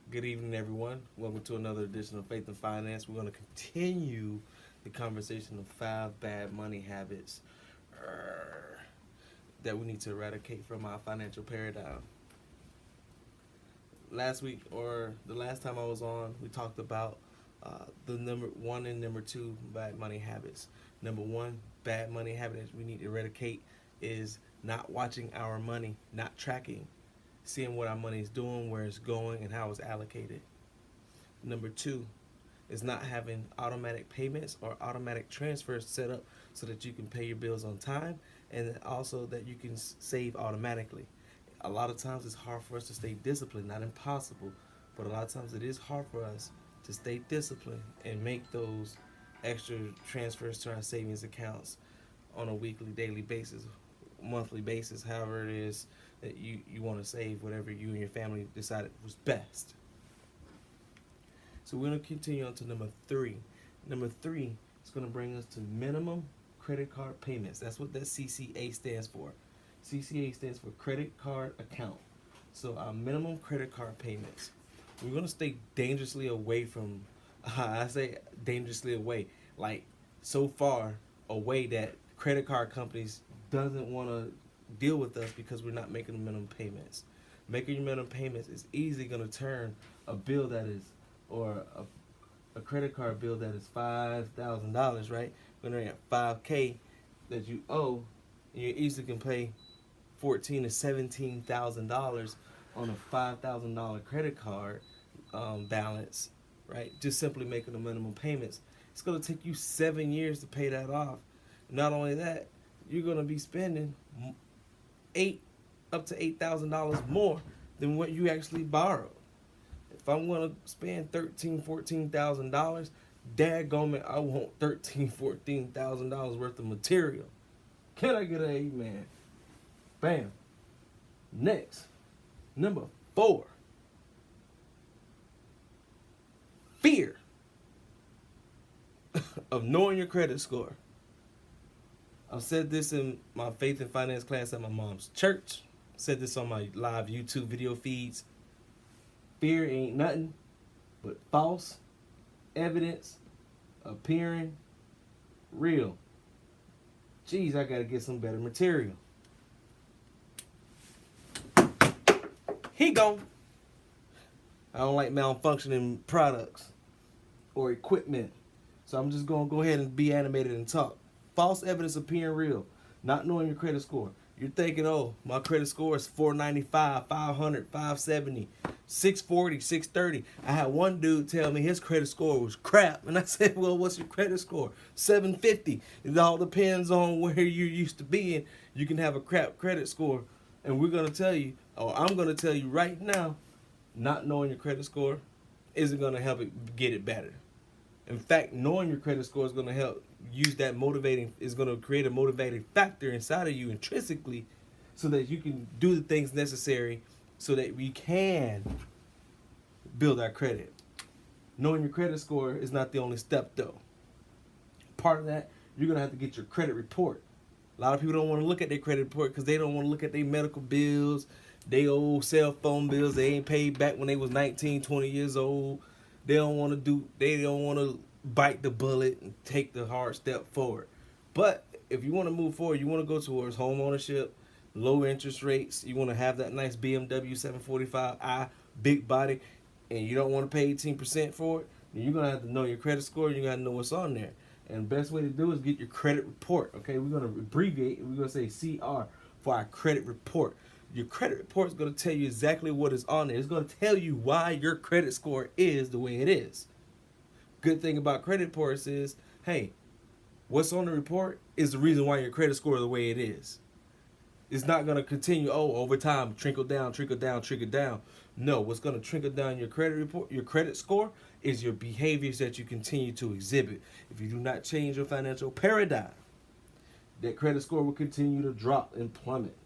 Good evening, everyone. Welcome to another edition of Faith and Finance. We're going to continue the conversation of 5 bad money habits that we need to eradicate from our financial paradigm. Last week, or the last time I was on, we talked about the number one and number two bad money habits. Number one bad money habit that we need to eradicate is not watching our money, not tracking, seeing what our money is doing, where it's going, and how it's allocated. Number two is not having automatic payments or automatic transfers set up so that you can pay your bills on time and also that you can save automatically. A lot of times it's hard for us to stay disciplined, not impossible, but a lot of times it is hard for us to stay disciplined and make those extra transfers to our savings accounts on a weekly, daily basis, monthly basis, however it is that you want to save whatever you and your family decided was best. So we're going to continue on to number three. Number three is going to bring us to minimum credit card payments. That's what that CCA stands for. CCA stands for credit card account. So our minimum credit card payments. We're going to stay dangerously away from, I say dangerously away, like so far away that credit card companies doesn't want to deal with us because we're not making the minimum payments. Making your minimum payments is easily going to turn a bill that is, or a credit card bill that is $5,000, right? When they're at $5K that you owe, you easily can pay $14,000 to $17,000 on a $5,000 credit card balance, right? Just simply making the minimum payments. It's going to take you 7 years to pay that off. Not only that, you're going to be spending up to $8,000 more than what you actually borrowed. If I'm going to spend $14,000, dadgummit, I want $14,000 worth of material. Can I get an amen? Bam. Next, number four, fear of knowing your credit score. I've said this in my faith and finance class at my mom's church. Said this on my live YouTube video feeds. Fear ain't nothing but false evidence appearing real. Geez, I gotta get some better material. He gone. I don't like malfunctioning products or equipment. So I'm just gonna go ahead and be animated and talk. False evidence appearing real. Not knowing your credit score. You're thinking, oh, my credit score is 495, 500, 570, 640, 630. I had one dude tell me his credit score was crap. And I said, well, what's your credit score? 750. It all depends on where you're used to being. You can have a crap credit score. And we're going to tell you, or I'm going to tell you right now, not knowing your credit score isn't going to help it get it better. In fact, knowing your credit score is going to help is going to create a motivating factor inside of you intrinsically so that you can do the things necessary so that we can build our credit. Knowing your credit score is not the only step though. Part of that, you're going to have to get your credit report. A lot of people don't want to look at their credit report because they don't want to look at their medical bills, their old cell phone bills they ain't paid back when they was 19, 20 years old. They don't want to bite the bullet and take the hard step forward. But if you want to move forward, you want to go towards home ownership, low interest rates, you want to have that nice BMW 745i, big body, and you don't want to pay 18% for it, then you're going to have to know your credit score, you got to know what's on there. And the best way to do is get your credit report, okay? We're going to abbreviate, we're going to say CR for our credit report. Your credit report is going to tell you exactly what is on there. It's going to tell you why your credit score is the way it is. Good thing about credit reports is, hey, what's on the report is the reason why your credit score is the way it is. It's not going to continue, over time, trickle down. No, what's going to trickle down your credit report, your credit score, is your behaviors that you continue to exhibit. If you do not change your financial paradigm, that credit score will continue to drop and plummet,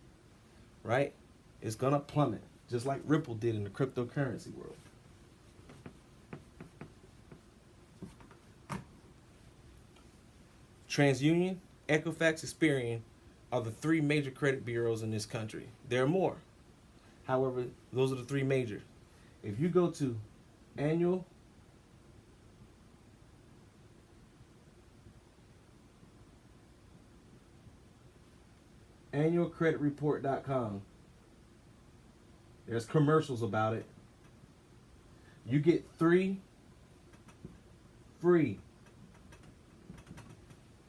right? It's going to plummet, just like Ripple did in the cryptocurrency world. TransUnion, Equifax, Experian are the three major credit bureaus in this country. There are more. However, those are the three major. If you go to Annual annualcreditreport.com. There's commercials about it. You get 3 free.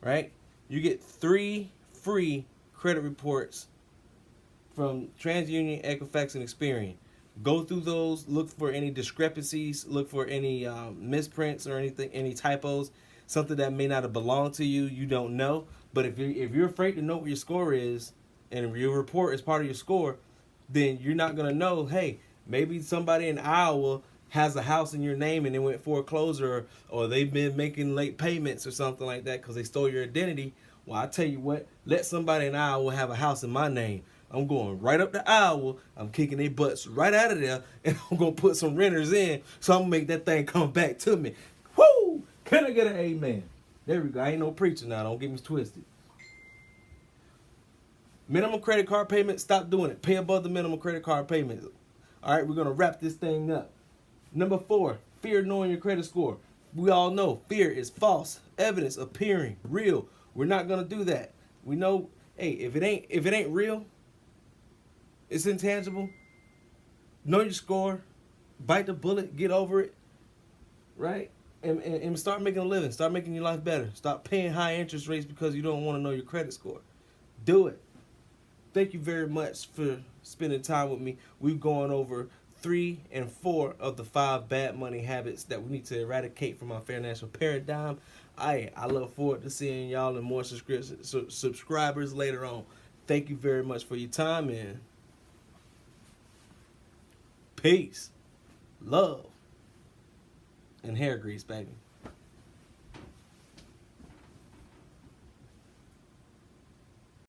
Right? You get 3 free credit reports from TransUnion, Equifax, and Experian. Go through those, look for any discrepancies, look for any misprints or anything, any typos, something that may not have belonged to you, you don't know. But if you're afraid to know what your score is, and if your report is part of your score, then you're not gonna know. Hey, maybe somebody in Iowa has a house in your name and they went foreclosure, or they've been making late payments or something like that because they stole your identity. Well, I tell you what, let somebody in Iowa have a house in my name. I'm going right up to Iowa. I'm kicking their butts right out of there, and I'm gonna put some renters in, so I'm gonna make that thing come back to me. Woo! Can I get an amen? There we go. I ain't no preacher now. Don't get me twisted. Minimum credit card payment, stop doing it. Pay above the minimum credit card payment. All right, we're gonna wrap this thing up. Number 4, fear knowing your credit score. We all know fear is false evidence appearing real. We're not gonna do that. We know, hey, if it ain't real, it's intangible. Know your score. Bite the bullet. Get over it. Right? And start making a living. Start making your life better. Stop paying high interest rates because you don't want to know your credit score. Do it. Thank you very much for spending time with me. We've gone over 3 and 4 of the 5 bad money habits that we need to eradicate from our financial paradigm. I look forward to seeing y'all and more subscribers later on. Thank you very much for your time, and peace, love, and hair grease, baby.